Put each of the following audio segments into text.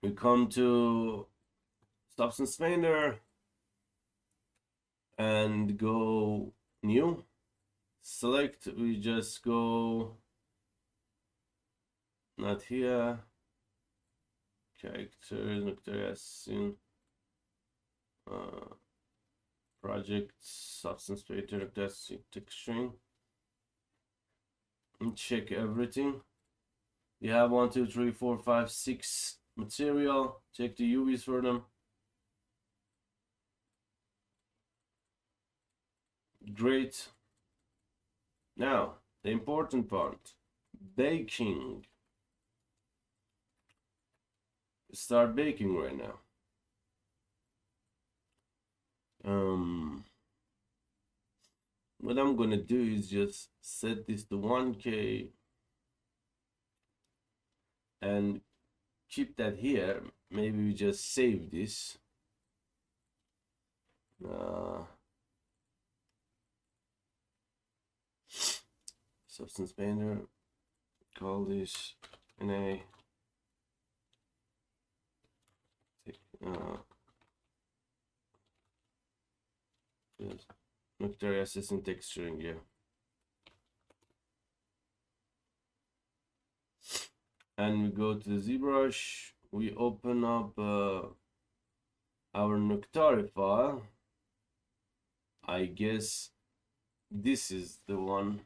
We come to Substance Painter and go new. Select, we just go not here. Characters, Noctarian, project, Substance Painter, texturing. And check everything. You have 1, 2, 3, 4, 5, 6 material. Check the UVs for them. Great. Now, the important part, baking. Start baking right now. What I'm gonna do is just set this to 1K and keep that here. Maybe we just save this. Substance Painter, call this NA. Yes. Noctarian Assistant texturing, yeah. And we go to the ZBrush. We open up our Noctari file. I guess this is the one.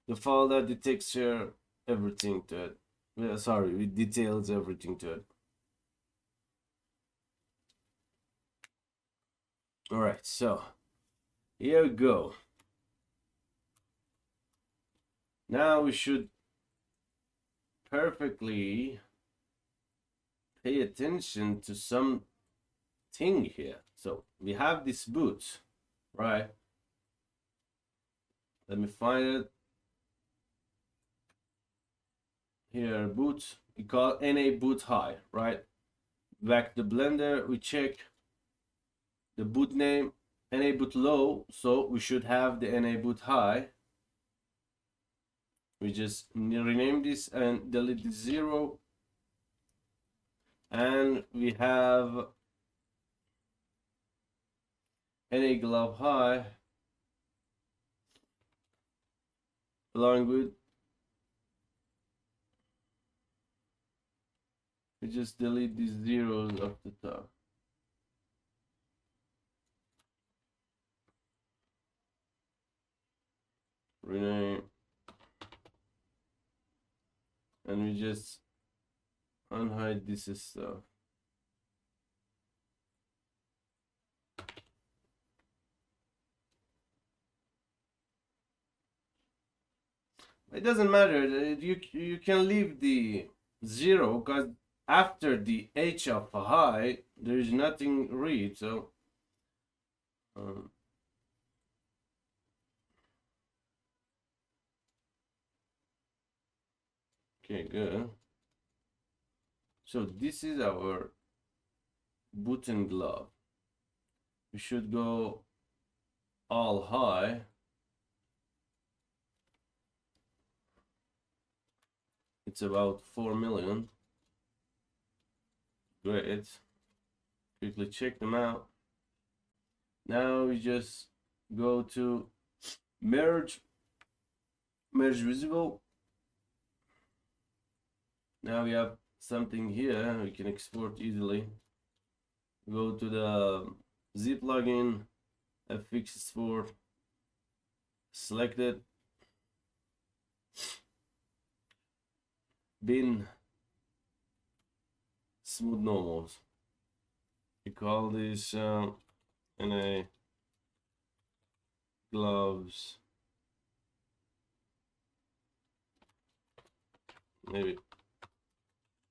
The file that detects everything to it. Sorry, it details everything to it. Alright, so here we go. Now we should perfectly pay attention to some thing here. So we have this boot, right? Let me find it. Here, boot, we call NA boot high, right? Back to Blender, we check the boot name, NA boot low, so we should have the NA boot high. We just rename this and delete the 0. And we have NA glove high along with, we just delete these zeros off the top. Rename. And we just unhide this stuff. It doesn't matter. You can leave the 0 because after the H of a high, there is nothing read. So okay, good. So this is our boot and glove. We should go all high. It's about 4 million. Great. Quickly check them out. Now we just go to merge visible. Now we have something here we can export easily. Go to the Z plugin, FX Export, select it, bin smooth normals. We call this NA gloves, maybe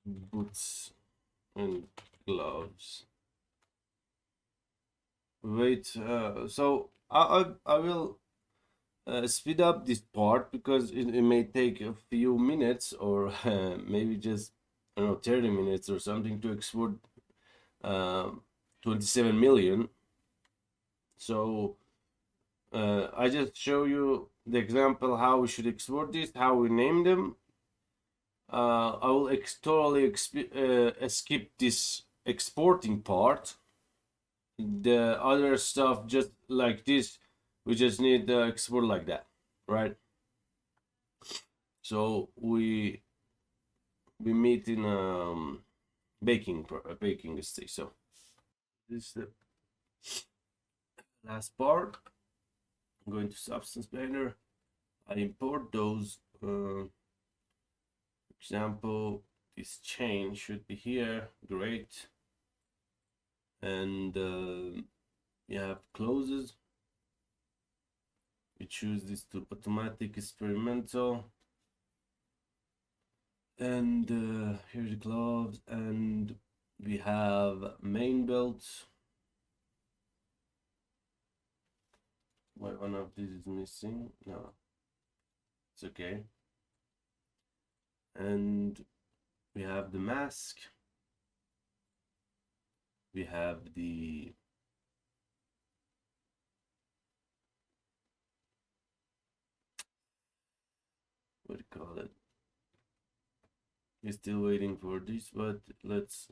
boots and gloves. Wait, so I will speed up this part because it may take a few minutes or maybe just, I don't know, 30 minutes or something to export 27 million. So I just show you the example how we should export this, how we name them, I will totally skip this exporting part. The other stuff, just like this, we just need the export like that, right? So we meet in baking stage. So this is the last part. I'm going to Substance Painter. I import those. Example, this chain should be here. Great. And you have closes. We choose this to automatic experimental. And here's the gloves, and we have main belts. Why one of these is missing? No, it's okay. And we have the mask. We have the what do you call it? We're still waiting for this, but let's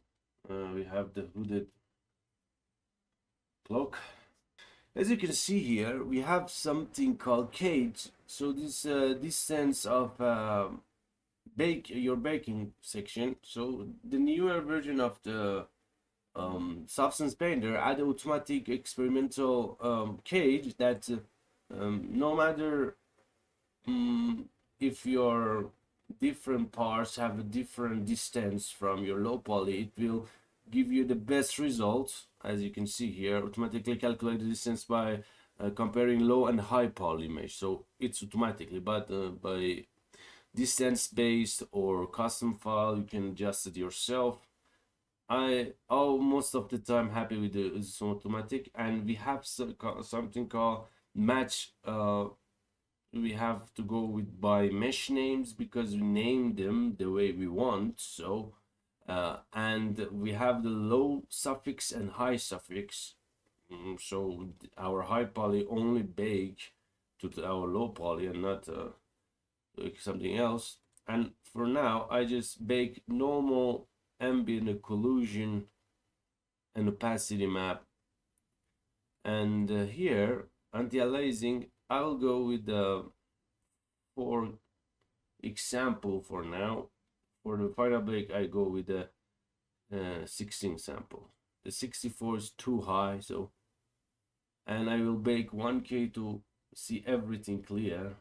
we have the hooded cloak. As you can see here, we have something called cage. So this sense of your baking section. So the newer version of the Substance Painter add automatic experimental cage that no matter if your different parts have a different distance from your low poly, it will give you the best results. As you can see here, automatically calculate the distance by comparing low and high poly mesh. So it's automatically, but by distance based or custom file, you can adjust it yourself. I most of the time happy with the automatic, and we have something called match. We have to go with by mesh names because we name them the way we want. So and we have the low suffix and high suffix. So our high poly only bake to our low poly and not like something else. And for now, I just bake normal ambient occlusion and opacity map. And here, anti-aliasing, I'll go with the for example for now. For the final bake, I go with the 16 sample. The 64 is too high, so and I will bake 1K to see everything clear.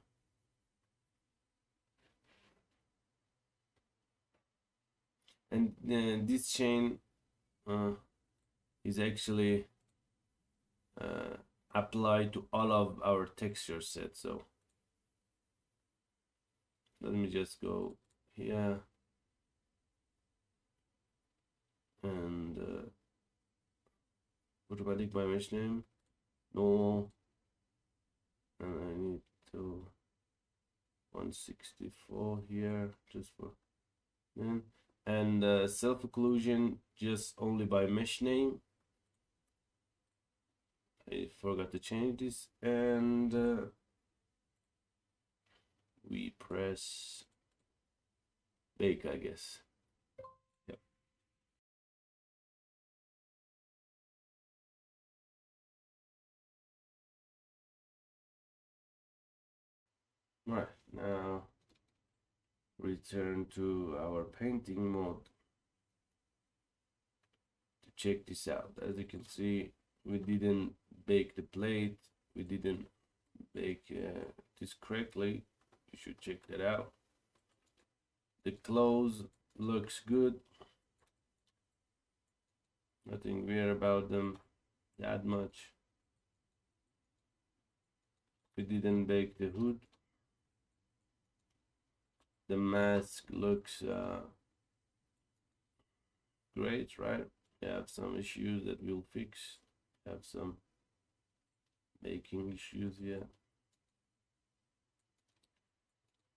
And this chain is actually applied to all of our texture sets. So let me just go here and automatic by mesh name, normal, and I need to 164 here just for then, and self occlusion just only by mesh name. I forgot to change this, and we press bake, I guess. Yep. Right, now return to our painting mode to check this out. As you can see, we didn't bake the plate, we didn't bake this correctly. You should check that out. The clothes looks good, nothing weird about them that much. We didn't bake the hood. The mask looks great, right? We have some issues that we'll fix. Have some baking issues here.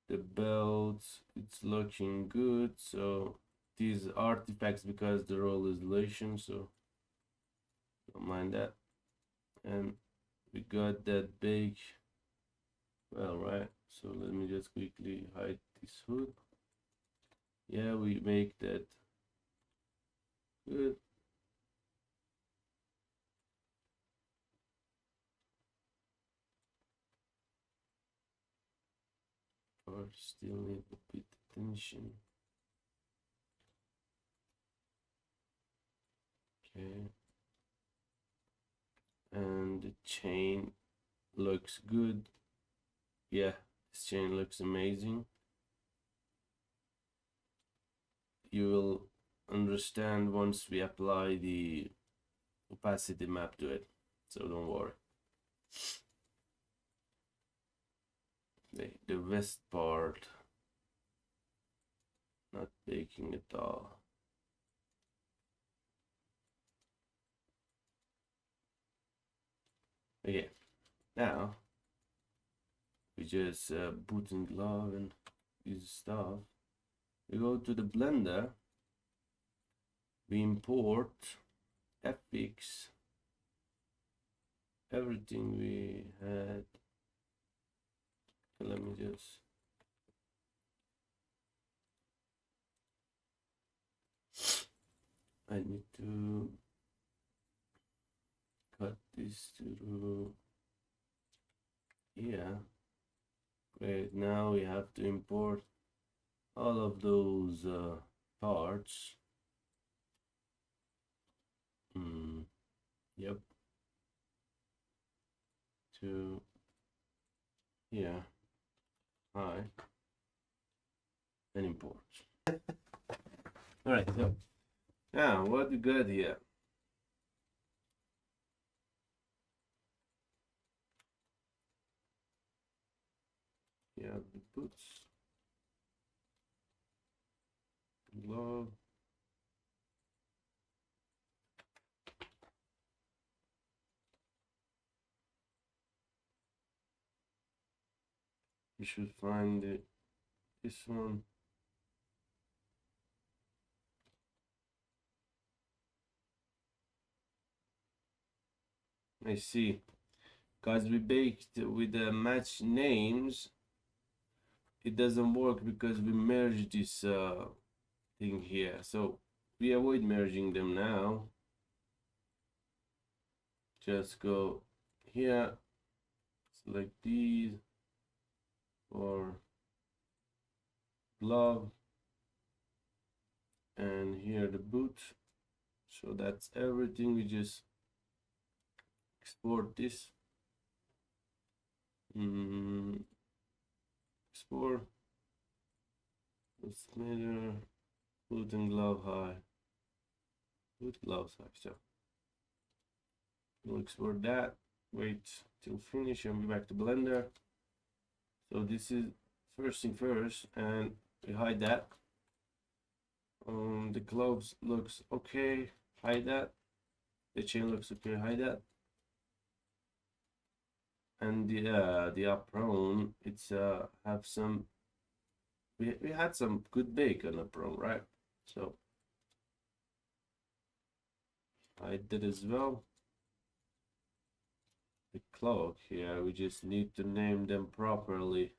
The belts, it's looking good. So these artifacts because the roll is relation, so don't mind that. And we got that bake well, right? So let me just quickly hide this hood. Yeah, we make that good. Or still need a bit attention. Okay. And the chain looks good. Yeah, this chain looks amazing. You will understand once we apply the opacity map to it, so don't worry. The west part, not baking at all. Okay, now we just boot and glove and use stuff. We go to the blender, we import FX, everything we had. Let me just I need to cut this to here. Great, now we have to import all of those parts. Yep. To here. Hi. And import. Alright, so now what we got here? You have the boots, glove, you should find this one. I see. Because we baked with the match names, it doesn't work because we merged this thing here. So we avoid merging them now. Just go here, select these for glove, and here the boot. So that's everything. We just export this. Export. Let's measure boot and glove high. Boot gloves high. So we'll export that. Wait till finish and be back to Blender. So this is first thing first, and we hide that. The gloves looks okay. Hide that. The chain looks okay. Hide that. And the apron, it's have some. We had some good bake on apron, right? So I did as well. The clock here, we just need to name them properly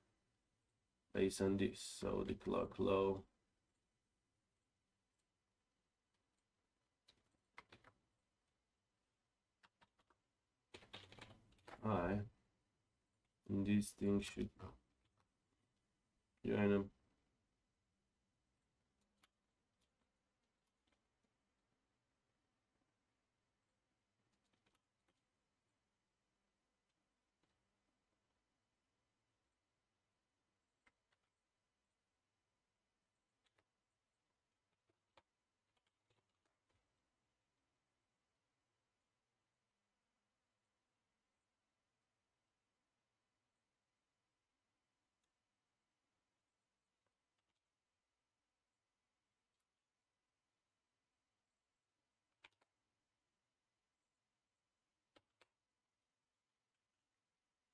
based on this. So the clock low. High. And these things should join them.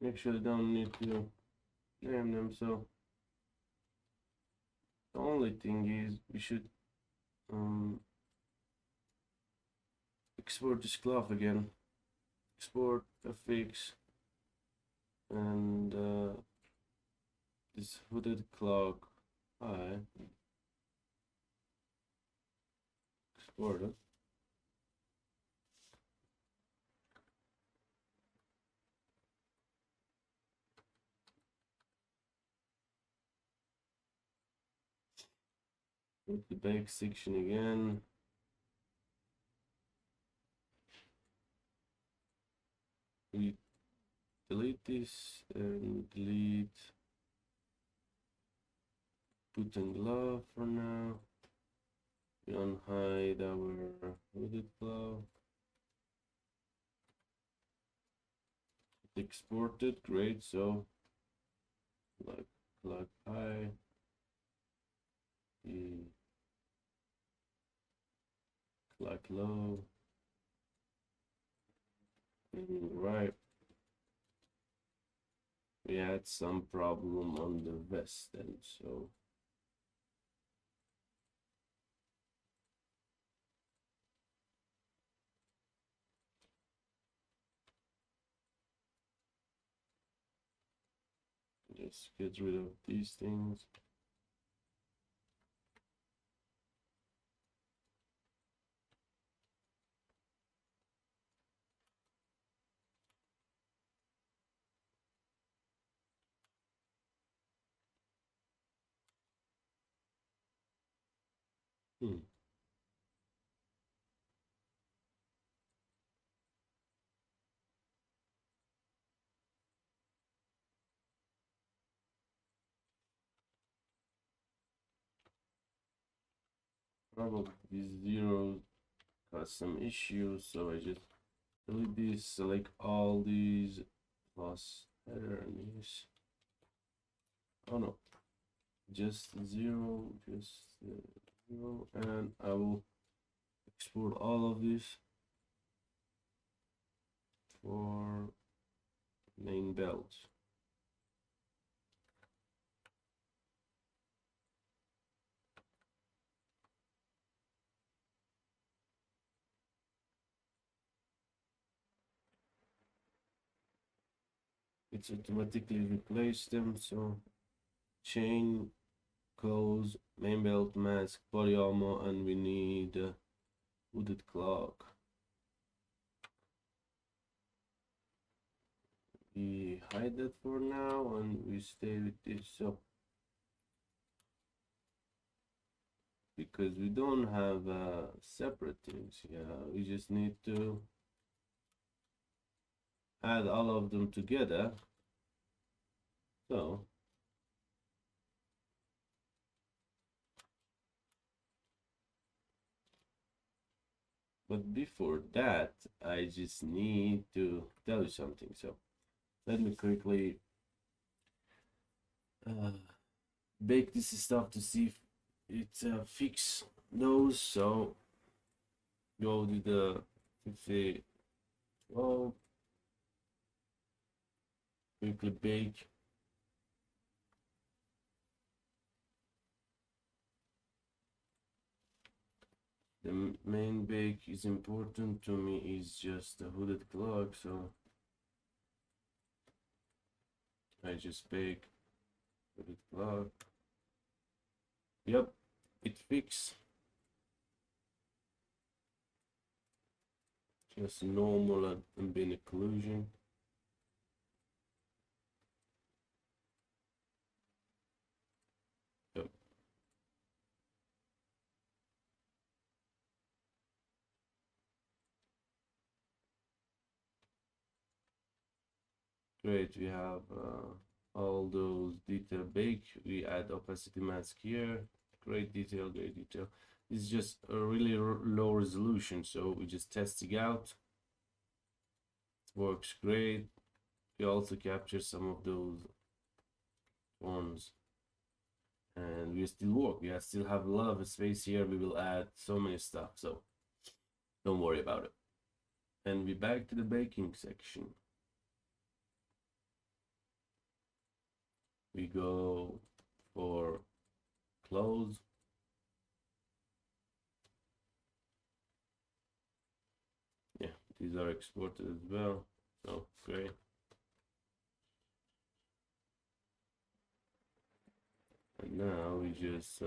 Make sure they don't need to name them. So the only thing is we should export this cloth again. Export FX and this hooded clock high. exported. With the bake section again. We delete this and delete boot and glove for now. We unhide our hooded glove. Exported, great. So like high, like low, right. We had some problem on the vest then, so just get rid of these things. Probably these zeros got some issues, so I just delete these, select all these, plus header and these. Oh no, just zero, and I will export all of this for main belt. It's automatically replaced them, so chain, close, main belt, mask, body armor, and we need hooded cloak. We hide that for now and we stay with this. So because we don't have separate things, yeah, we just need to add all of them together. So but before that, I just need to tell you something. So let me quickly bake this stuff to see if it fix those. So go to the 50 12, quickly bake. The main bake is important to me is just the hooded cloak, so I just bake hooded cloak. Yep, it fixed. Just normal ambient occlusion. Yep. Great, we have all those detail bake. We add opacity mask here. Great detail, great detail. It's just a really low resolution, so we just testing out. Works great. We also capture some of those ones, and we still work. We still have a lot of space here. We will add so many stuff, so don't worry about it. And we back to the baking section. We go for close. Yeah, these are exported as well, so great. And now we just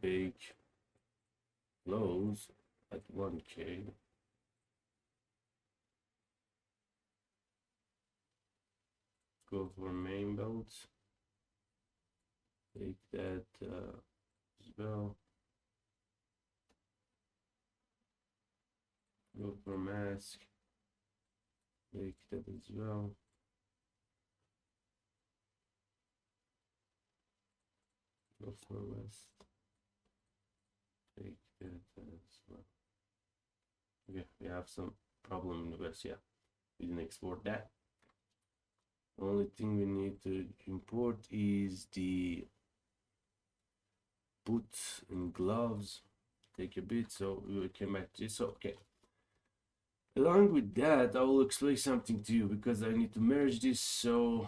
bake close at 1K. Go for main belts. Take that as well. Go for mask. Take that as well. Go for west. Take that as well. Okay, we have some problem in the west. Yeah, we didn't export that. The only thing we need to import is the boots and gloves. Take a bit, so we will come back to this. So, okay. Along with that, I will explain something to you because I need to merge this. So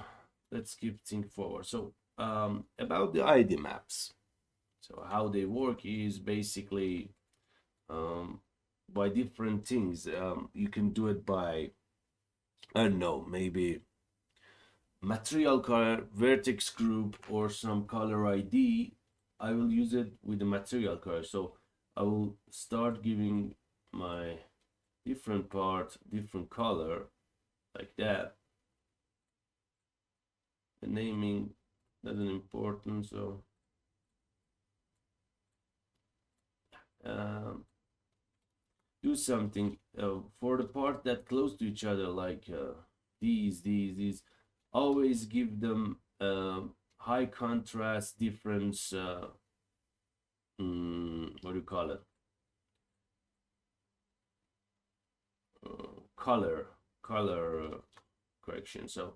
let's keep thinking forward. So about the ID maps. So how they work is basically by different things. You can do it by, I don't know, maybe material color, vertex group, or some color ID. I will use it with the material color. So I will start giving my different part, different color, like that. The naming doesn't important, so do something for the part that close to each other, like these. Always give them high contrast difference. What do you call it? Color correction. So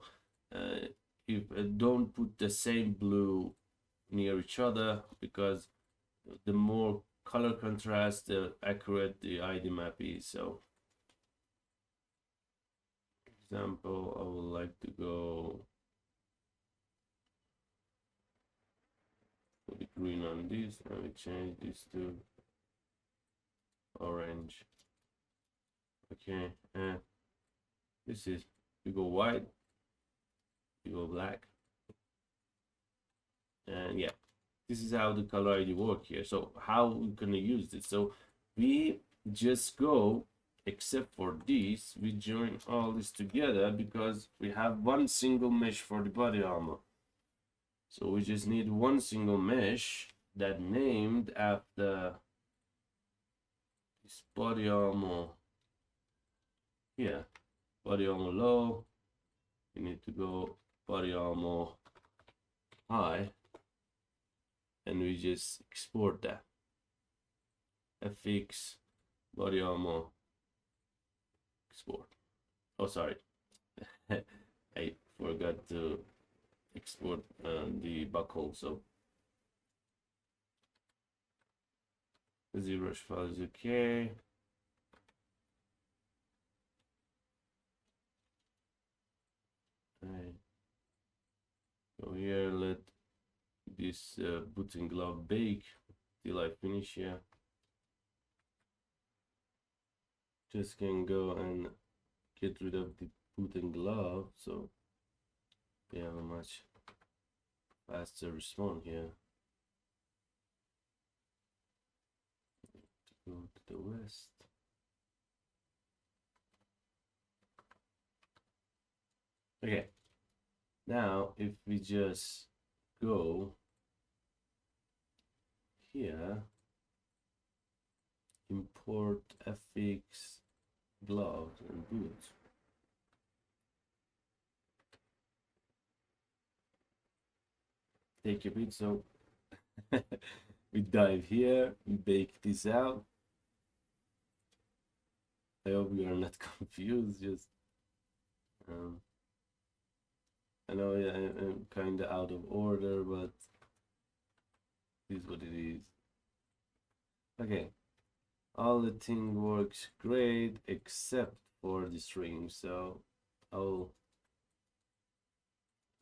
if don't put the same blue near each other, because the more color contrast, the accurate the ID map is. So example, I would like to go put the green on this, and we change this to orange. Okay, and this is, you go white, you go black, and yeah, this is how the color ID work here. So how we gonna use this? So we just go, except for this, we join all this together because we have one single mesh for the body armor. So we just need one single mesh that named after this body armor here. Body armor low, we need to go body armor high, and we just export that. FX body armor export. Oh, sorry. I forgot to export the buckle. So the ZBrush file is okay. Right. So here, let this boot and glove bake till I finish here. Just can go and get rid of the boot and glove, so we have a much faster response here. Go to the west. Okay, now if we just go here, import FX gloves and boots. Take a bit, so we dive here, we bake this out. I hope you are not confused. Just I know I'm kind of out of order, but this is what it is. Okay, all the thing works great except for the string, so I'll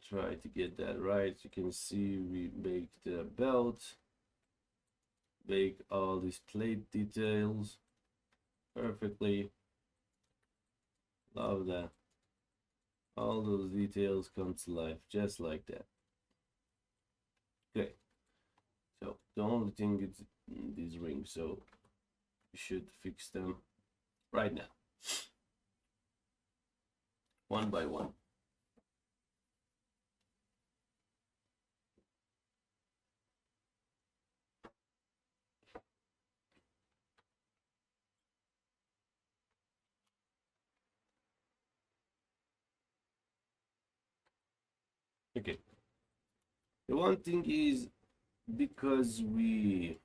try to get that right. You can see we baked the belt, bake all these plate details perfectly. Love that. All those details come to life just like that. Okay, so the only thing is these rings. So we should fix them right now, one by one. Okay. The one thing is, because we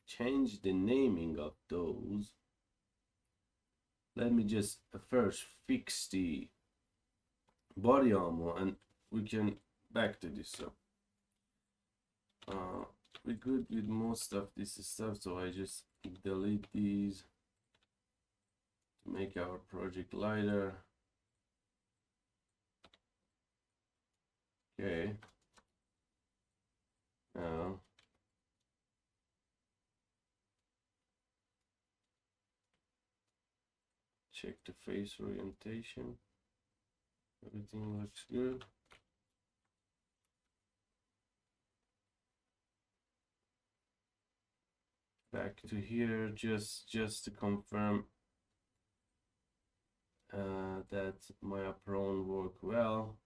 changed the naming of those, let me just first fix the body armor and we can back to this. So we're good with most of this stuff, so I just delete these to make our project lighter. Okay, now check the face orientation. Everything looks good. Back to here, just to confirm that my apron work well.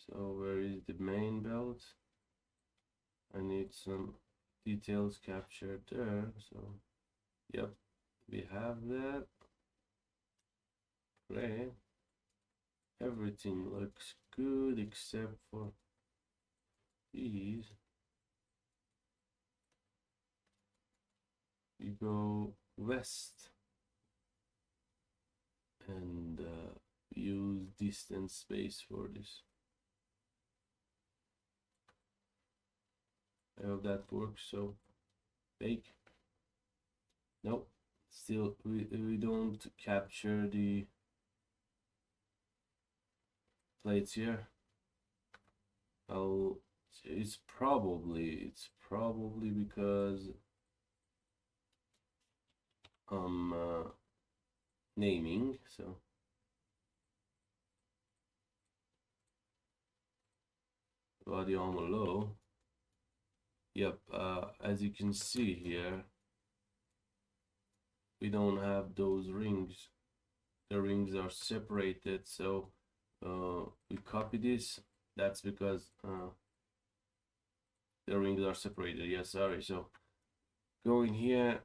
So where is the main belt? I need some details captured there. So yep, we have that. Great. Everything looks good except for these. We go west and use distance space for this. I hope that works. So bake. Nope, still we don't capture the plates here. It's probably because I'm naming. So body armor low. Yep, as you can see here, we don't have those rings. The rings are separated, so we copy this. That's because the rings are separated. Yeah, sorry. So going here,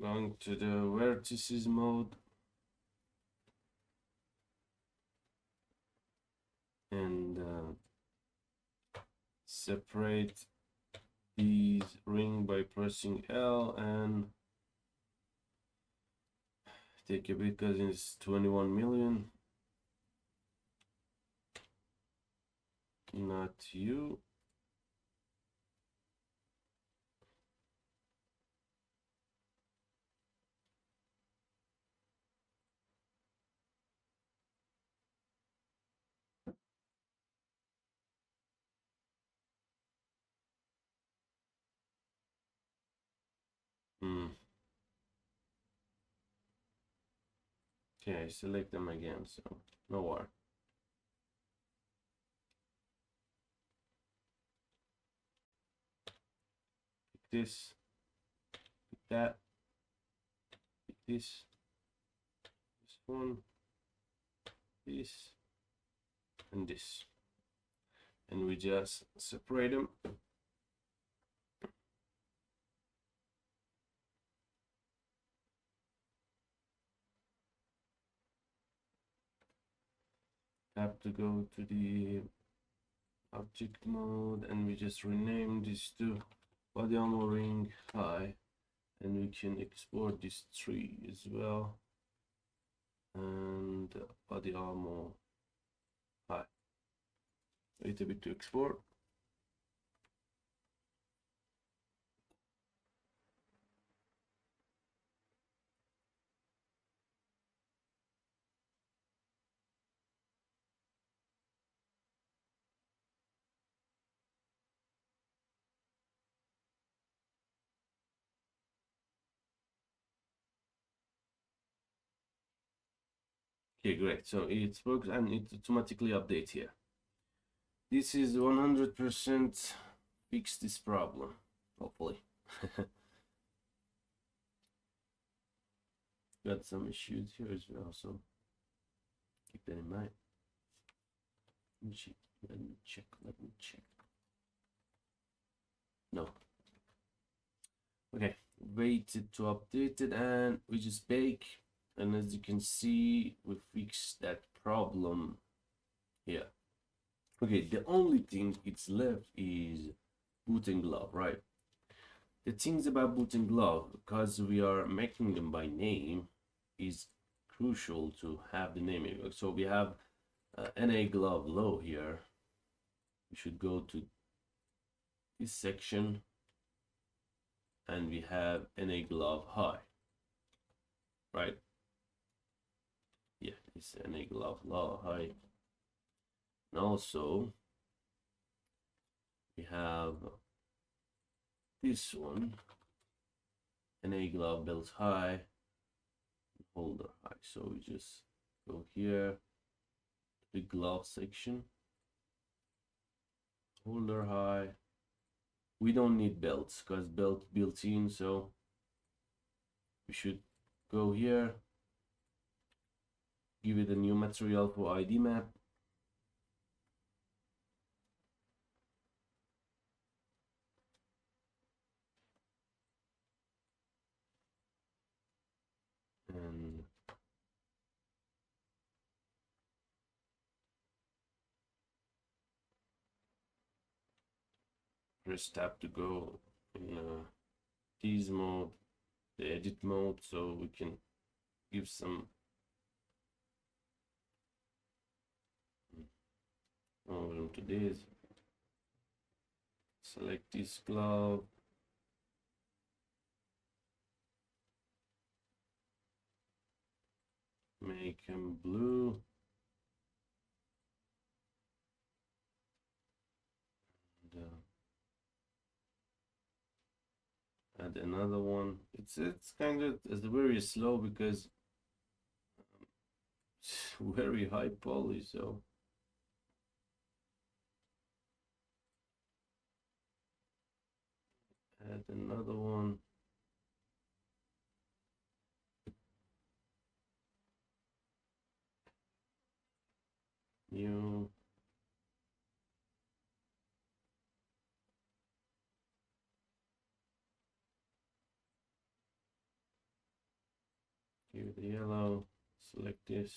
going to the vertices mode, and separate these ring by pressing L and take a bit because it's 21 million. Not you. Okay, select them again, so no war. Pick this, pick that, pick this one, this, and this. And we just separate them. Have to go to the object mode and we just rename this to body armor ring high, and we can export this tree as well, and body armor high. Wait a bit to export. Okay, great. So it works and it automatically updates here. This is 100% 100% fix this problem, hopefully. got some issues here as well, so keep that in mind. Let me check. No. Okay, waited to update it, and we just bake. And as you can see, we fixed that problem here. Okay, the only thing it's left is boot and glove, right? The things about boot and glove, because we are making them by name, is crucial to have the naming. So we have NA glove low here. We should go to this section, and we have NA glove high, right? Yeah, it's NA glove low high. And also we have this one, NA glove belt high, holder high. So we just go here, the glove section, holder high. We don't need belts because belt built in, so we should go here, give it a new material for ID map. And press tab to go in tease mode, the edit mode, so we can give some over to this. Select this glove, make him blue, and add another one. It's kind of very slow because it's very high poly, so add another one. New. Give it a yellow. Select this.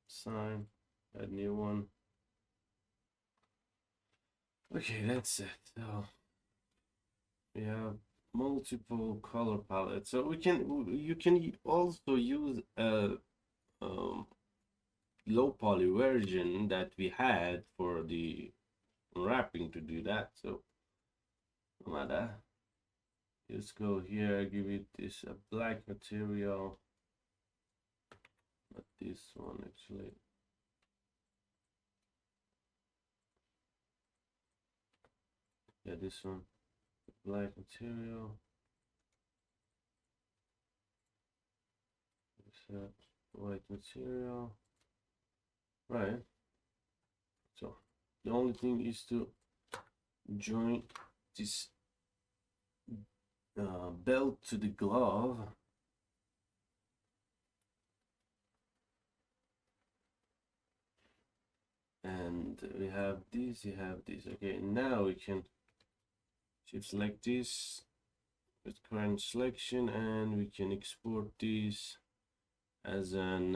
Sign. Add new one. Okay, that's it. So we have multiple color palettes. So you can also use a low poly version that we had for the wrapping to do that. So no matter, just go here, give it this a black material, not this one actually. Yeah, this one, black material. This white material. Right. So the only thing is to join this belt to the glove. And we have this, you have this. Okay, now we can select this with current selection, and we can export this as an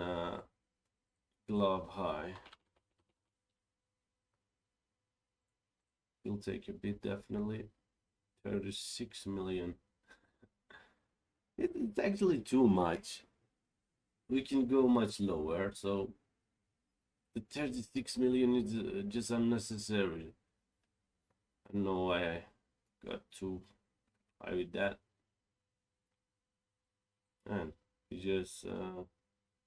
glove high. It'll take a bit, definitely. 36 million. It's actually too much. We can go much lower, so the 36 million is just unnecessary. I don't know why I got too high with that. And we just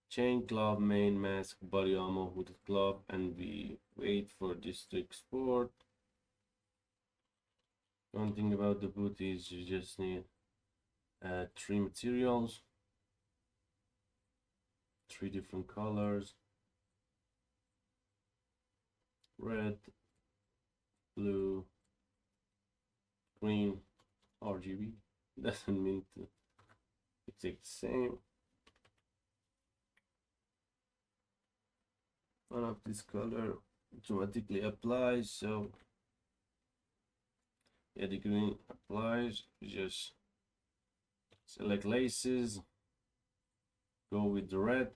chain glove, main mask, body armor, hooded glove, and we wait for this to export. One thing about the boot is you just need 3 materials, 3 different colors: red, blue, green, RGB. Doesn't mean to We take the same one of this color automatically applies, so yeah, the green applies. We just select laces, go with the red,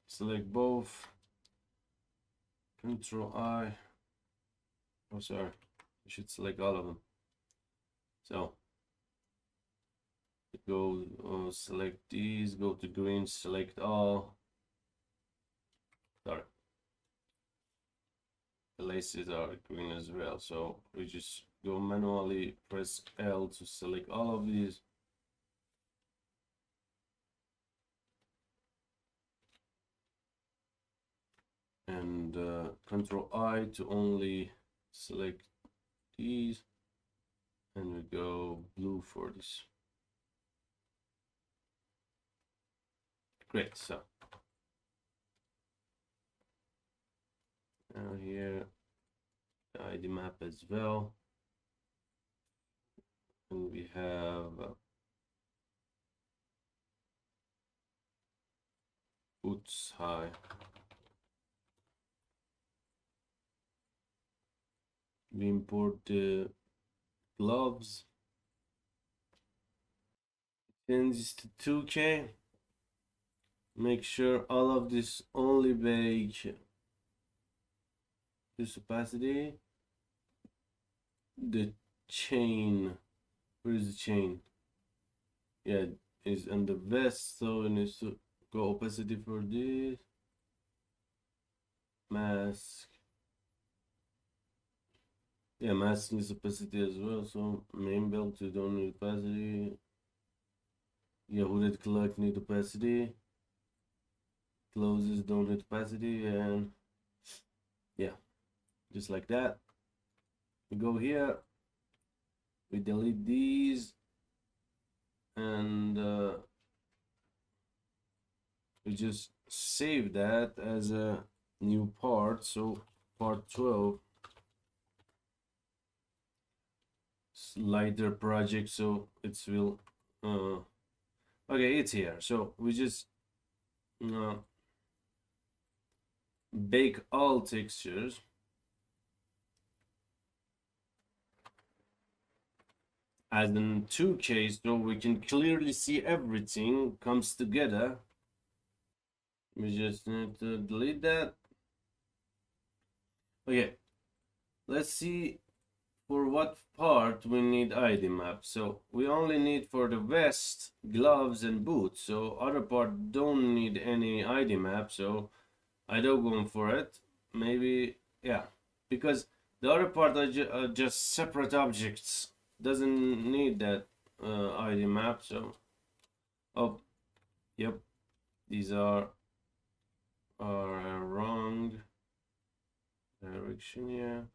select both, Control I. Oh, sorry, I should select all of them. So go select these, go to green, select all. Sorry, the laces are green as well, so we just go manually press L to select all of these. And Control I to only select these, and we go blue for this. Great. So now here the ID map as well, and we have boots high. We import the gloves, change this to 2K. Make sure all of this only bake this opacity. The chain, where is the chain? Yeah, is on the vest, so it needs to go opacity for this. Mask. Yeah, mask needs opacity as well, so main belt you don't need opacity. Yeah, hooded cloak need opacity. Closes don't need opacity, and yeah, just like that. We go here, we delete these, and we just save that as a new part. So part 12, slider project, so it will okay, it's here. So we just bake all textures. As in 2K, so we can clearly see everything comes together. We just need to delete that. Okay, let's see for what part we need ID map. So we only need for the vest, gloves, and boots. So other part don't need any ID map. So I don't go for it. Maybe, yeah, because the other part are just separate objects. Doesn't need that ID map. So, oh, yep, these are wrong direction here.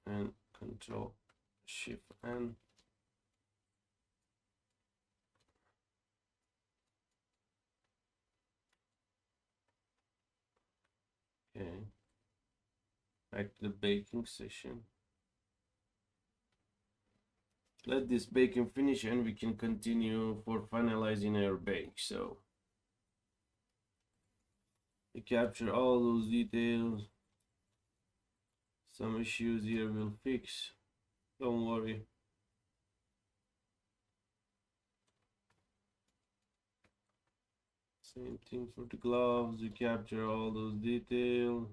And Control Shift N. Okay. Back to the baking session. Let this baking finish and we can continue for finalizing our bake. So we capture all those details. Some issues here we'll fix. Don't worry. Same thing for the gloves. We capture all those details.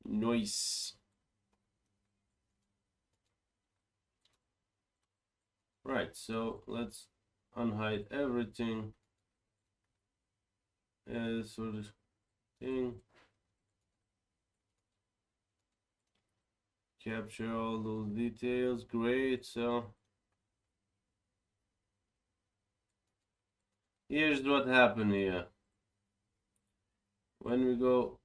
Nice. Right, so let's unhide everything. Sort of thing. Capture all those details. Great. So here's what happened here. When we go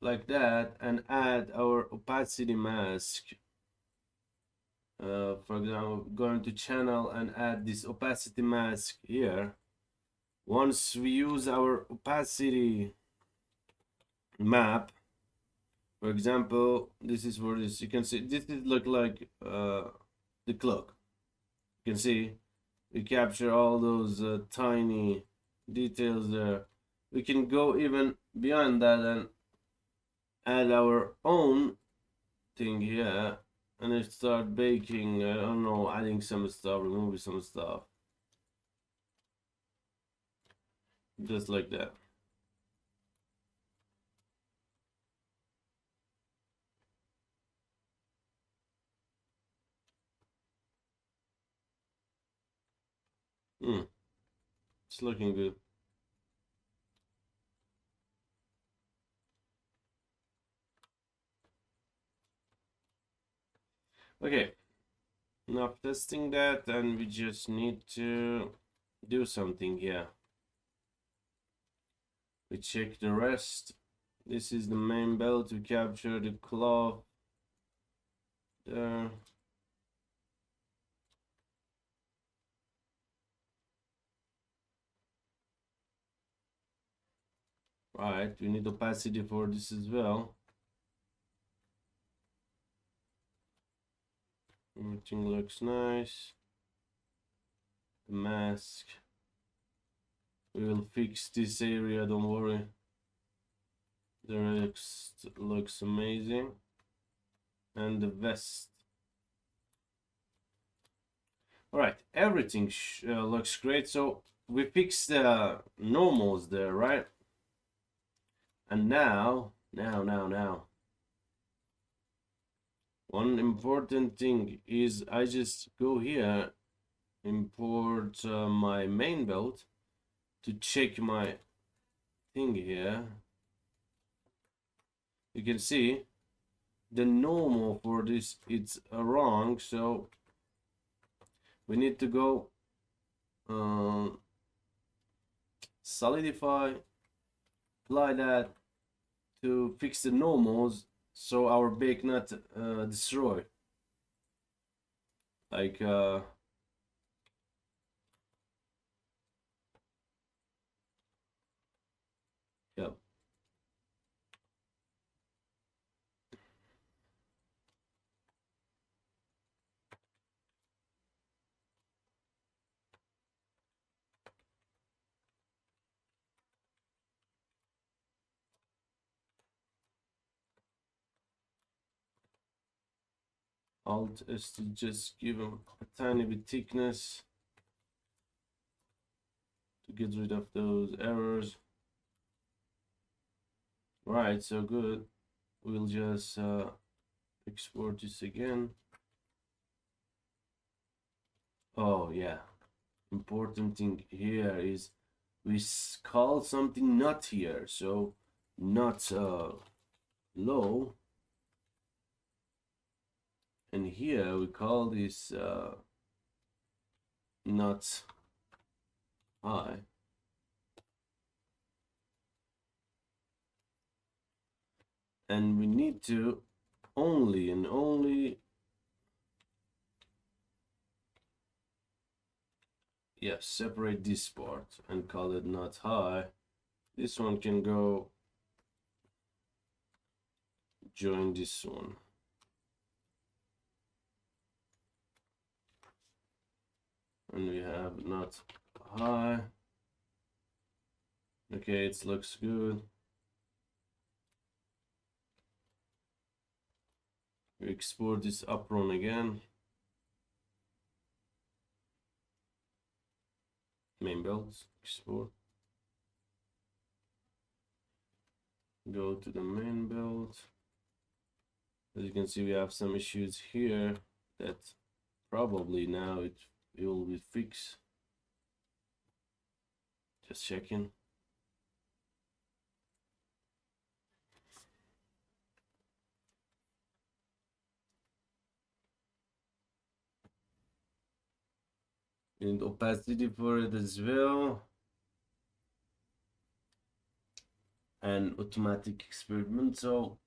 like that and add our opacity mask, for example, going to channel and add this opacity mask here. Once we use our opacity map, For example, this is for this. You can see this is look like the clock. You can see we capture all those tiny details there. We can go even beyond that and add our own thing here and then start baking. I don't know, adding some stuff, removing some stuff, just like that. It's looking good. Okay, now testing that, and we just need to do something here. We check the rest. This is the main belt to capture the cloth there. Right, we need opacity for this as well. Everything looks nice. The mask. We will fix this area, don't worry. The rest looks amazing. And the vest. Alright, everything looks great. So we fixed the normals there, right? And now, one important thing is I just go here, import my main belt to check my thing here. You can see the normal for this, it's wrong, so we need to go solidify, apply that to fix the normals so our bake not destroy. Like yep. Alt is to just give them a tiny bit thickness to get rid of those errors. Right, so good. We'll just export this again. Oh yeah, important thing here is we call something not here, so not low, and here we call this not high. And we need to only and only, yeah, separate this part and call it not high. This one can go join this one. And we have not high. Okay, it looks good. We export this apron again. Main belt, export. Go to the main belt. As you can see, we have some issues here that probably now it will be fixed. Just checking. And opacity for it as well. And automatic experimental.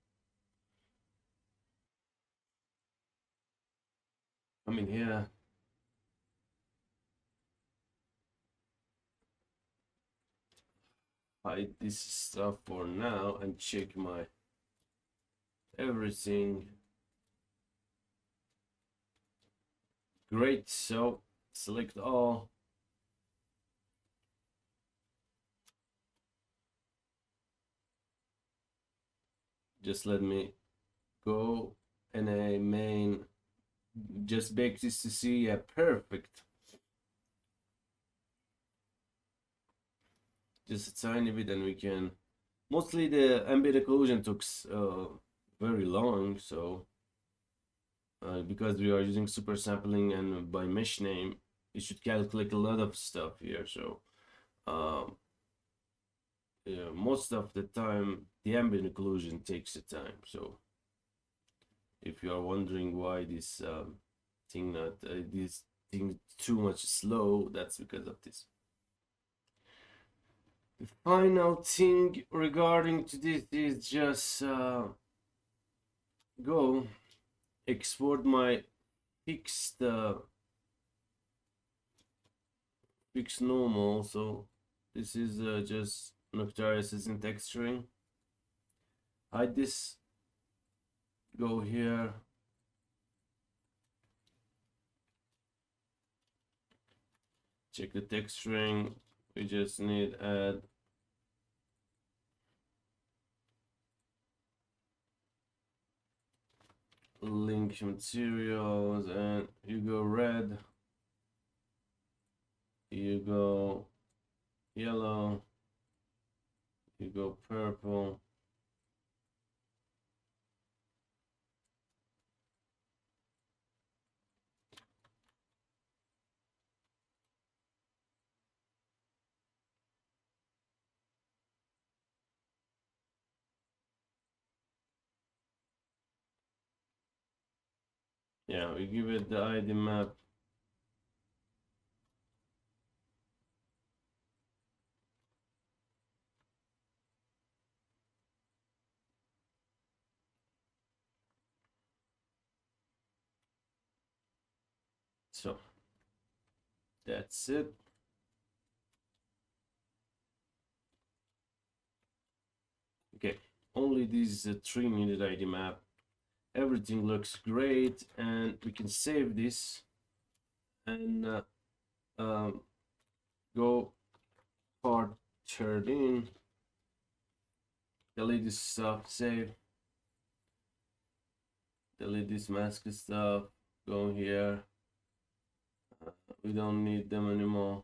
I mean, here. Hide this stuff for now and check my everything. Great, so select all. Just let me go and a main, just bake this to see. Yeah, perfect. Just a tiny bit and we can, mostly the ambient occlusion took very long, so because we are using super sampling and by mesh name, it should calculate a lot of stuff here. So yeah, most of the time the ambient occlusion takes the time. So if you are wondering why this this thing too much slow, that's because of this. The final thing regarding to this is just go export my fixed fixed normal. So this is just Noctarius is in texturing. Hide this, go here, check the texturing. We just need add link materials, and you go red, you go yellow, you go purple, yeah, we give it the ID map. So that's it. Okay, only these three needed ID map. Everything looks great, and we can save this and go part 13, delete this stuff, save, delete this mask stuff, go here, we don't need them anymore,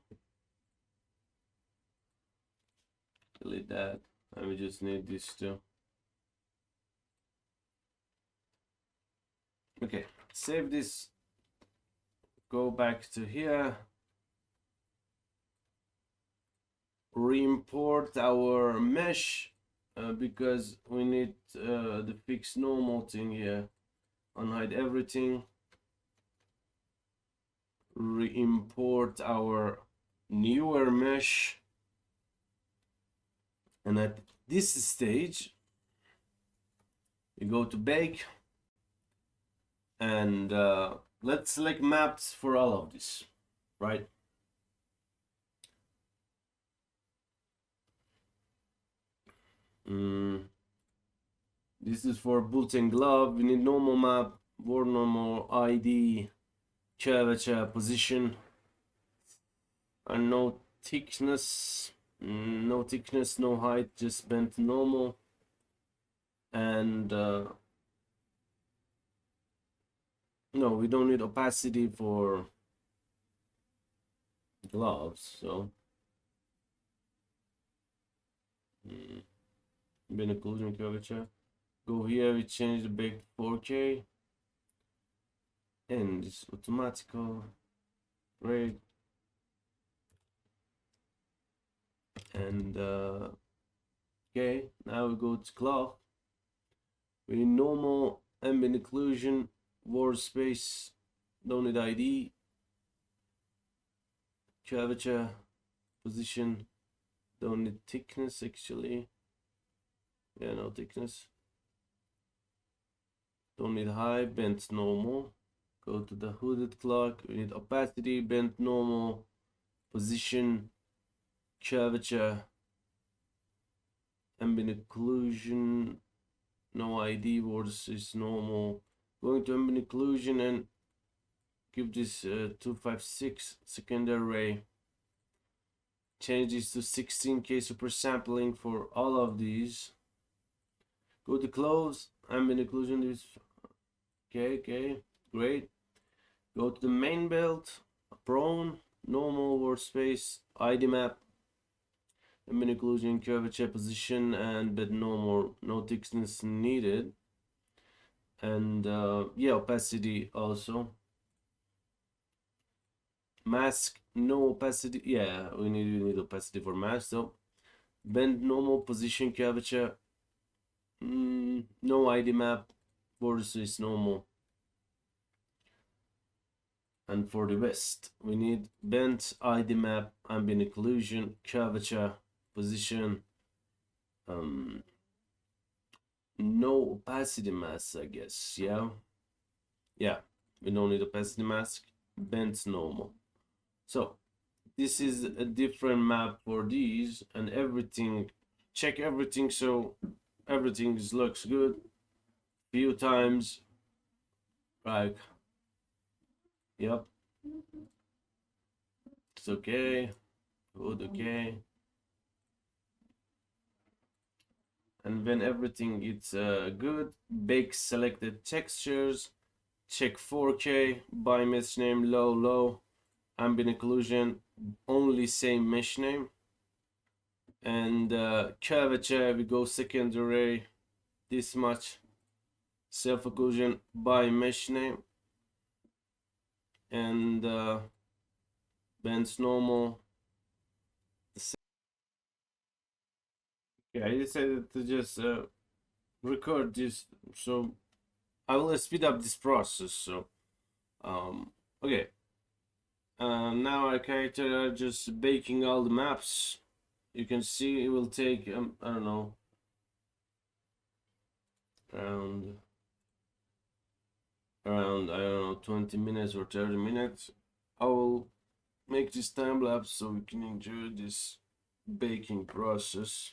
delete that, and we just need these two. Okay, save this, go back to here, re-import our mesh because we need the fixed normal thing here. Unhide everything, re-import our newer mesh, and at this stage we go to bake and let's select maps for all of this, right? This is for boot and glove. We need normal map, word normal, ID, curvature, position, and no thickness, no height, just bent normal, and no, we don't need opacity for gloves, so bend occlusion curvature. Go here, we change the bake 4K, and it's automatical, great. And okay, now we go to cloth. We need normal ambient occlusion, word space, don't need ID, curvature, position, don't need thickness actually. Yeah, no thickness. Don't need high, bent normal. Go to the hooded clock. We need opacity, bent normal, position, curvature, ambient occlusion. no ID words is normal. Going to ambient occlusion and give this 256 secondary array. Change this to 16K super sampling for all of these. Go to close, ambient occlusion is okay, great. Go to the main build, prone, normal workspace, ID map, ambient occlusion, curvature, position, and bed normal, no thickness needed. And yeah, opacity also. Mask, no opacity. Yeah, we need opacity for mask. So bend normal, position, curvature. No ID map, versus normal. And for the west, we need bent ID map, ambient occlusion, curvature, position. No opacity mask, I guess. Yeah, we don't need opacity mask. Bent normal. So this is a different map for these, and everything. Check everything so everything looks good. Few times, like, yep, it's okay, good, okay. And when everything is good, bake selected textures, check 4K, by mesh name low, ambient occlusion only same mesh name, and curvature we go secondary this much, self occlusion by mesh name, and bends normal. Yeah, I decided to just record this, so I will speed up this process. So okay, now our character are just baking all the maps. You can see it will take I don't know, around I don't know, 20 minutes or 30 minutes. I will make this time lapse so we can enjoy this baking process.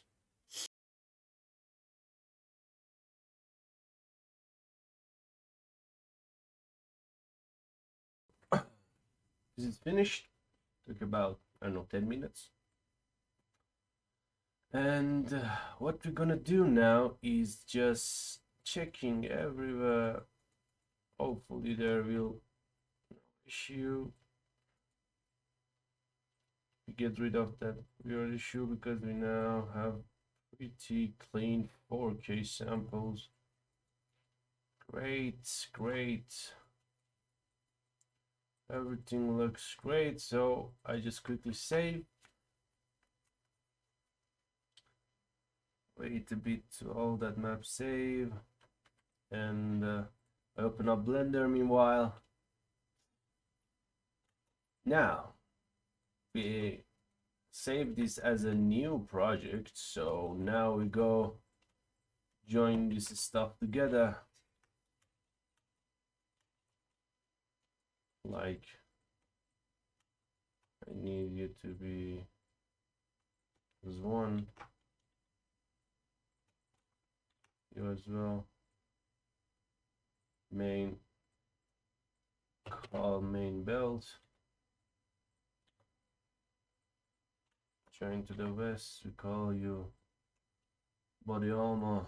This is finished. Took about, I don't know, 10 minutes. And what we're gonna do now is just checking everywhere. Hopefully there will no issue. We get rid of that weird issue because we now have pretty clean 4K samples. Great. Everything looks great, so I just quickly save. Wait a bit to all that map save, and I open up Blender meanwhile. Now we save this as a new project, so now we go join this stuff together, like I need you to be as one, you as well, main, call main belt, join to the west, we call you body armor,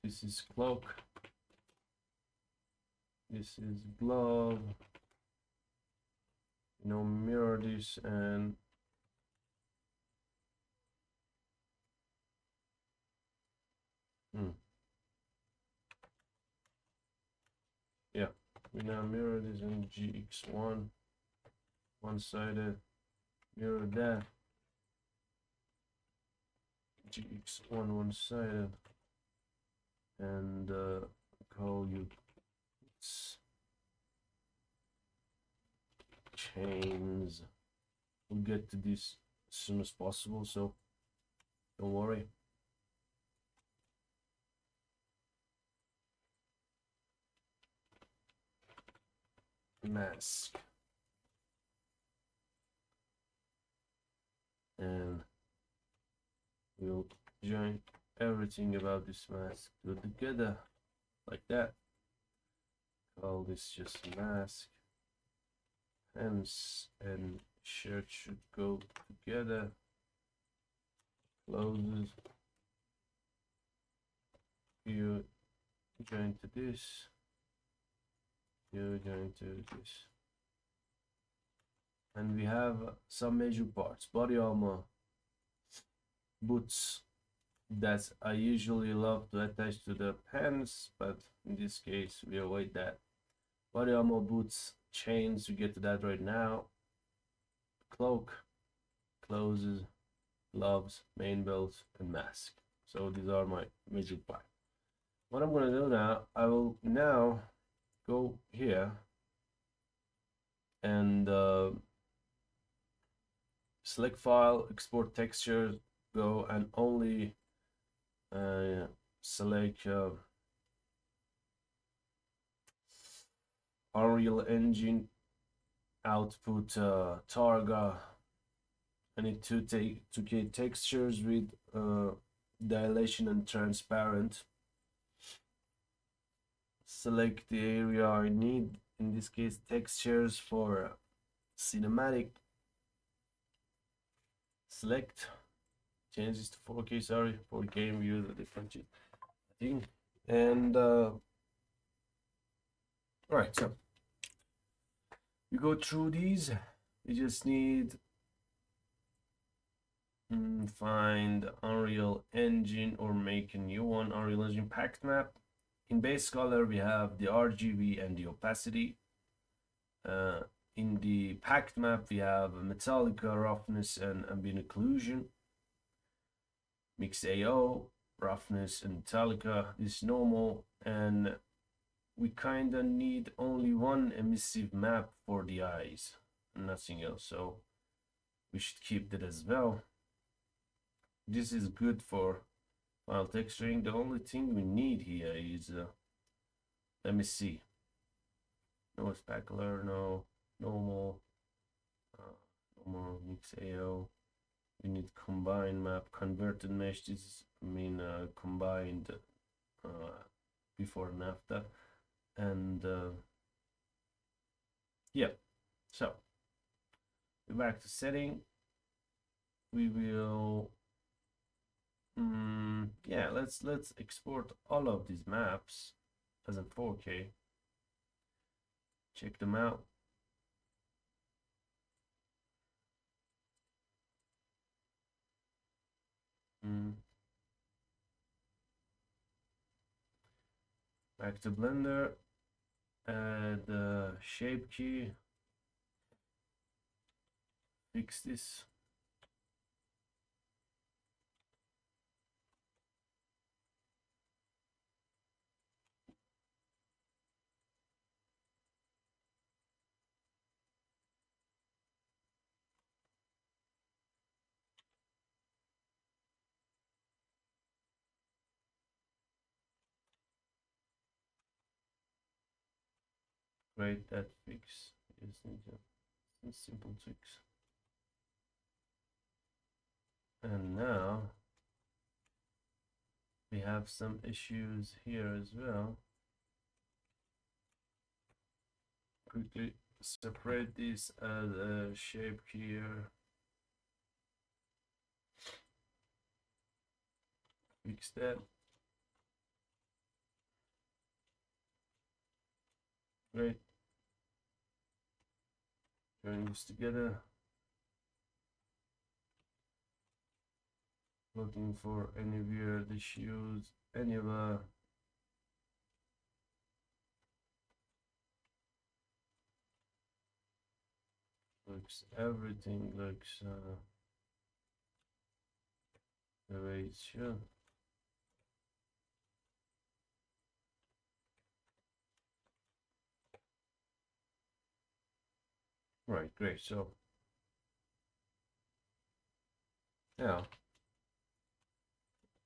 this is cloak, this is glove, mirror this, and yeah, we now mirror this in GX1, one-sided, mirror that, GX1 one-sided, and call you chains. We'll get to this as soon as possible, so don't worry. Mask, and we'll join everything about this mask together like that. Call this just mask. Hands and shirt should go together. Closes. You join to this. You join to this. And we have some major parts: body armor, boots, that I usually love to attach to the pants, but in this case we avoid that. Body armor, boots, chains, we get to that right now. Cloak, clothes, gloves, main belt, and mask. So these are my major parts. What I'm gonna do now, I will now go here and select file, export texture, go and only select Unreal Engine output Targa. I need to take 2K textures with dilation and transparent. Select the area I need, in this case textures for cinematic. Select, change this to 4K, sorry, for game view, the different thing. And all right, so we go through these. We just need find Unreal Engine or make a new one. Unreal Engine packed map. In base color we have the RGB and the opacity. In the packed map we have Metallica, roughness, and ambient occlusion. Mix AO, roughness, and Metallica. This is normal, and we kinda need only one emissive map for the eyes, nothing else, so we should keep that as well. This is good for file texturing. The only thing we need here is let me see, no specular, no normal, normal, mix AO. We need combined map, converted mesh. This is, I mean, combined before and after. And yeah, so go back to setting. We will yeah, let's export all of these maps as a 4K. Check them out. Back to Blender, add the shape key, fix this. Great, that fix. Just need a simple fix. And now we have some issues here as well. Quickly separate this as a shape here. Fix that. Great. Join this together. Looking for any weird issues, any looks, everything looks the way it should. Right, great. So now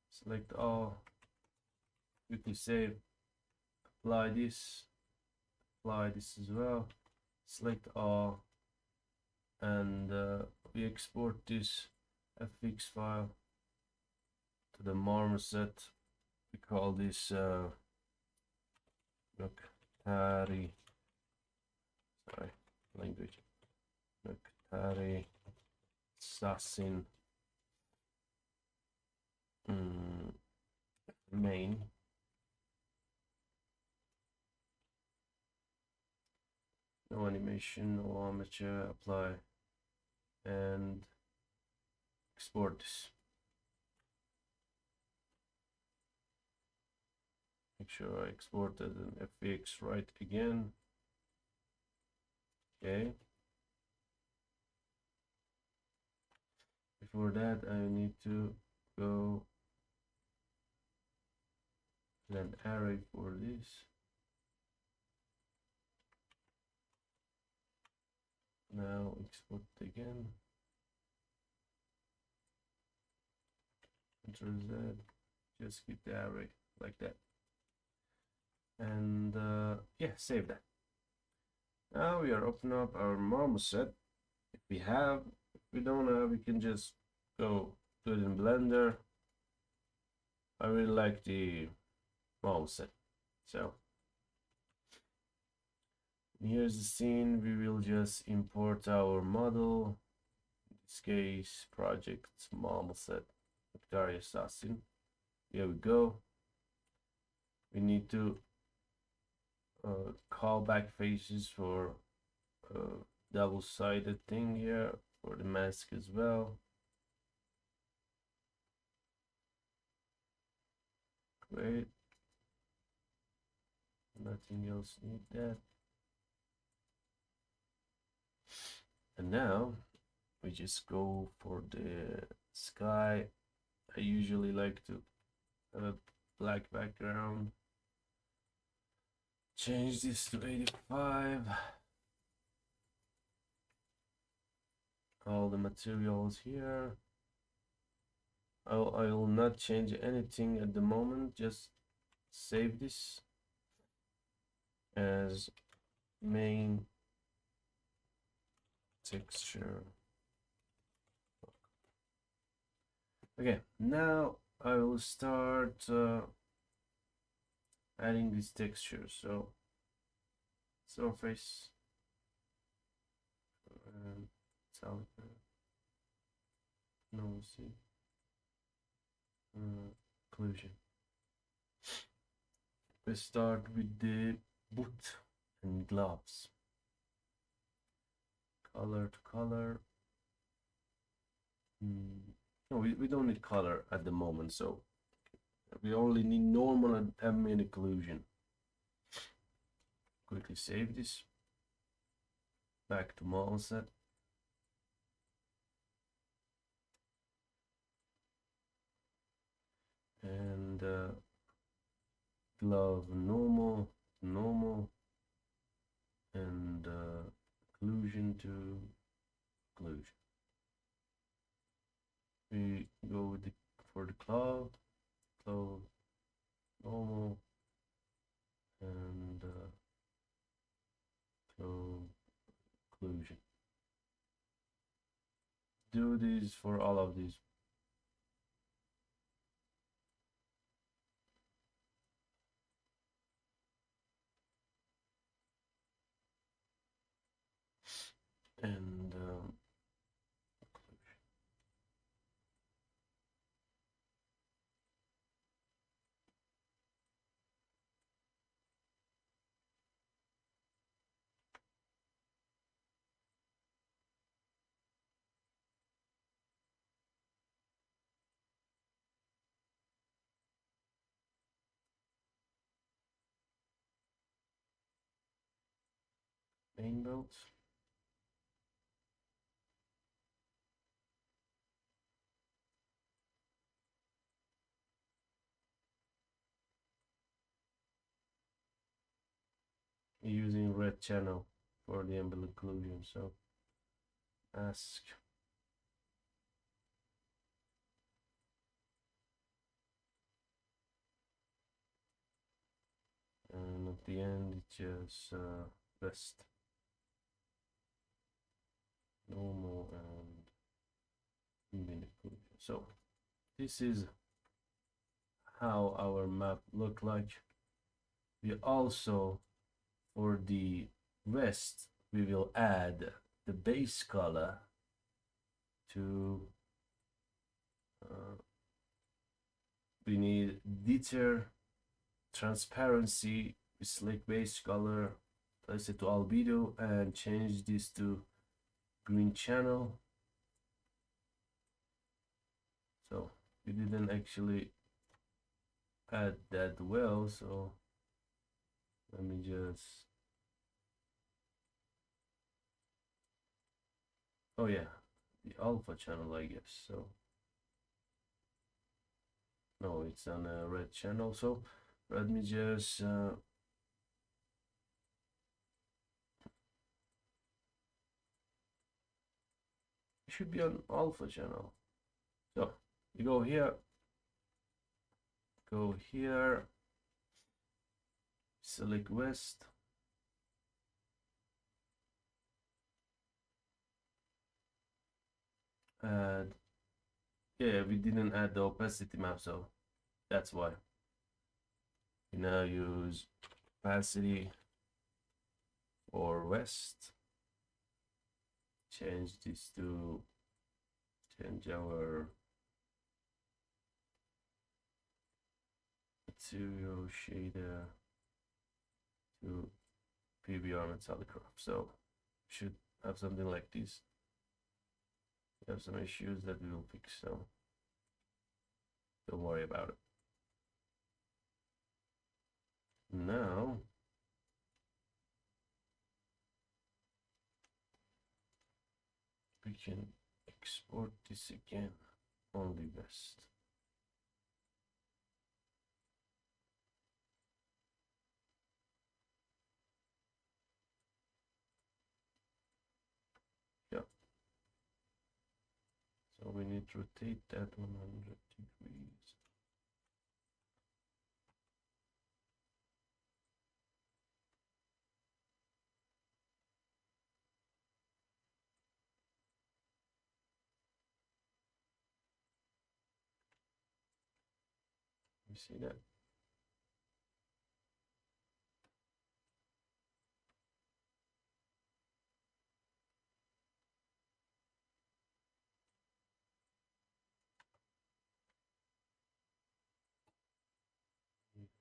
select all, quickly save, apply this as well, select all, and we export this fx file to the marmoset. We call this Noctari, sorry, language, Noctari assassin main. No animation, no armature, apply and export this. Make sure I exported an FX right again. Okay. Before that, I need to go an array for this. Now export again. Ctrl Z. Just keep the array like that. And yeah, save that. Now we are opening up our marmoset. If we have, if we don't have, we can just go do it in Blender. I really like the marmoset. So here's the scene. We will just import our model. In this case, project marmoset Noctari assassin. Here we go. We need to call back faces for double-sided thing here for the mask as well. Great. Nothing else need that. And now we just go for the sky. I usually like to have a black background. Change this to 85. All the materials here. I will not change anything at the moment. Just save this as main texture. Okay, now I will start adding this texture. So surface and solid, no, see, occlusion. We start with the boot and gloves. Color to color. No, we don't need color at the moment, so we only need normal and ambient occlusion. Quickly save this. Back to marmoset. And glove normal, and occlusion to occlusion. We go with for the cloud normal, and occlusion. Do this for all of these. And main belt. Using red channel for the ambient occlusion. So mask. And at the end, it's just rest. Normal and ambient occlusion. So this is how our map look like. We also, for the rest, we will add the base color to we need deter transparency. We select base color, place it to albedo, and change this to green channel. So we didn't actually add that well, so let me just, oh yeah, the alpha channel, I guess. So no, it's on a red channel. So let me just it should be on alpha channel. So you go here, select west, add, yeah, we didn't add the opacity map, so that's why. We now use opacity for west, change this to, change our material shader to PBR metallic crop. So should have something like this. We have some issues that we will fix, so don't worry about it. Now we can export this again, only west. Yeah. So we need to rotate that 100 degrees. You see that?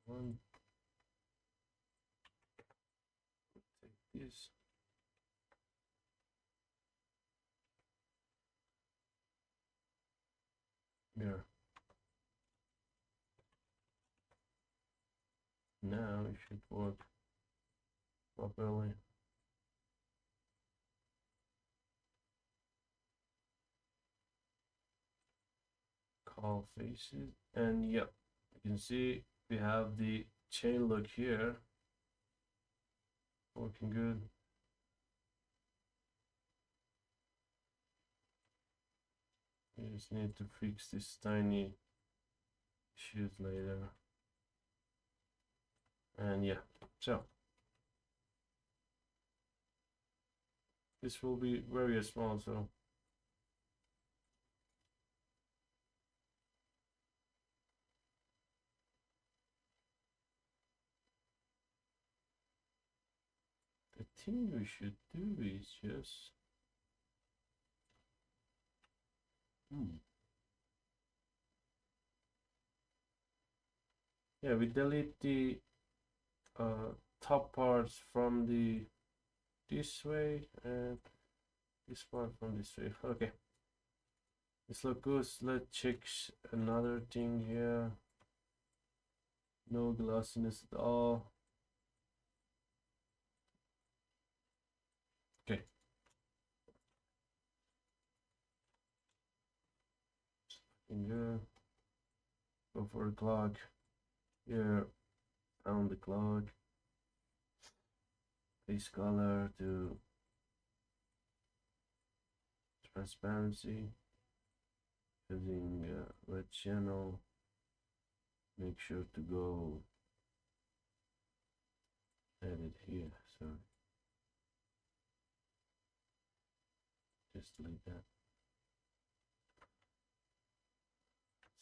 One, take this. Here. Now it should work properly. Call faces, and yep, you can see we have the chain look here working good. We just need to fix this tiny issues later. And yeah, so this will be very small, so the thing we should do is just yeah, we delete the top parts from the this way and this part from this way. Okay, this looks good. Let's check another thing here. No glossiness at all. Okay. Good. Go for the clock. Here, on the clock. Base color to transparency. Using red channel. Make sure to go edit here. Sorry. Just delete that.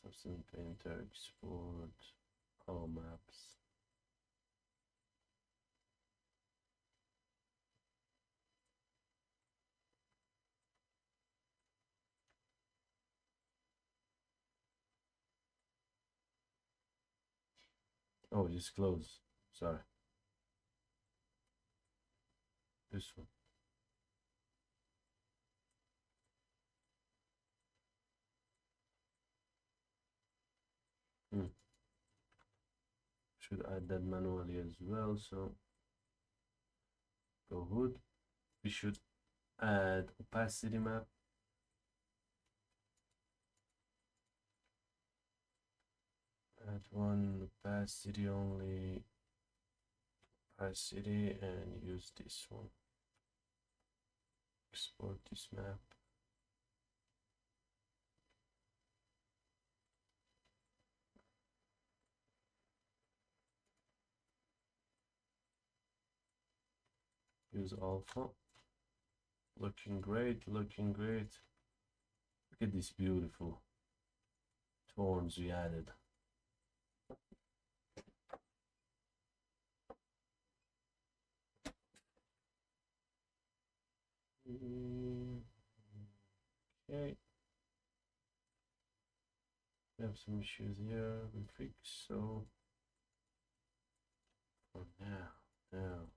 Substance Painter, export all maps. Oh, just close. Sorry. This one. Should add that manually as well. So go hood. We should add opacity map. Add one opacity only. Opacity and use this one. Export this map. Use alpha. Looking great, looking great. Look at these beautiful tones we added. Okay. We have some issues here. We fix so for now.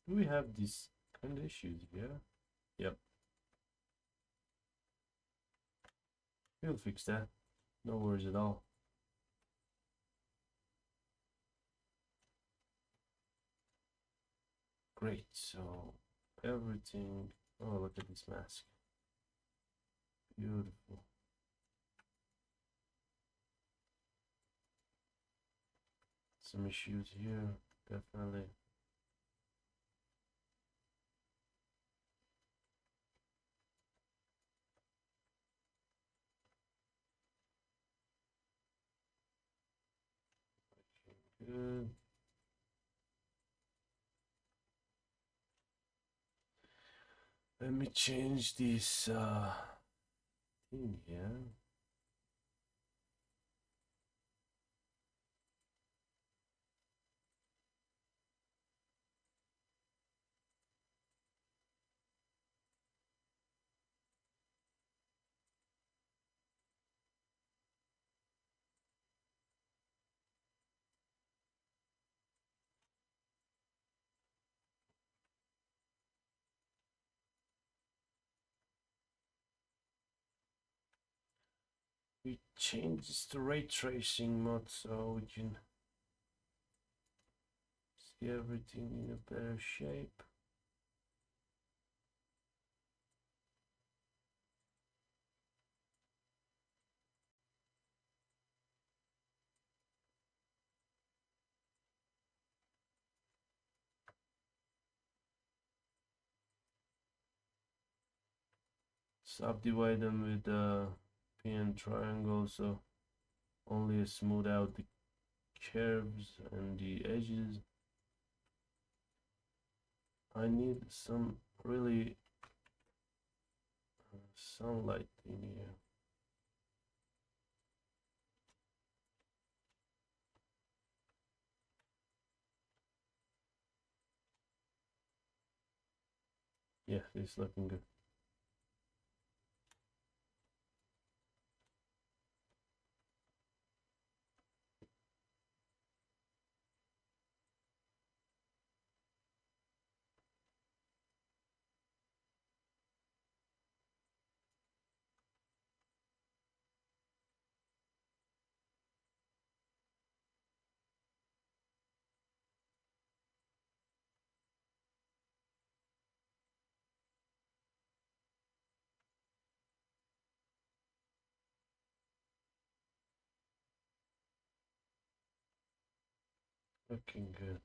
Do we have these kind of issues here? Yep. We'll fix that. No worries at all. Great. So everything. Oh, look at this mask. Beautiful. Some issues here, definitely. Good. Let me change this thing here. We change this to ray tracing mode so we can see everything in a better shape. Subdivide them with the PN triangle so only smooth out the curves and the edges. I need some really sunlight in here. Yeah, it's looking good. Looking good.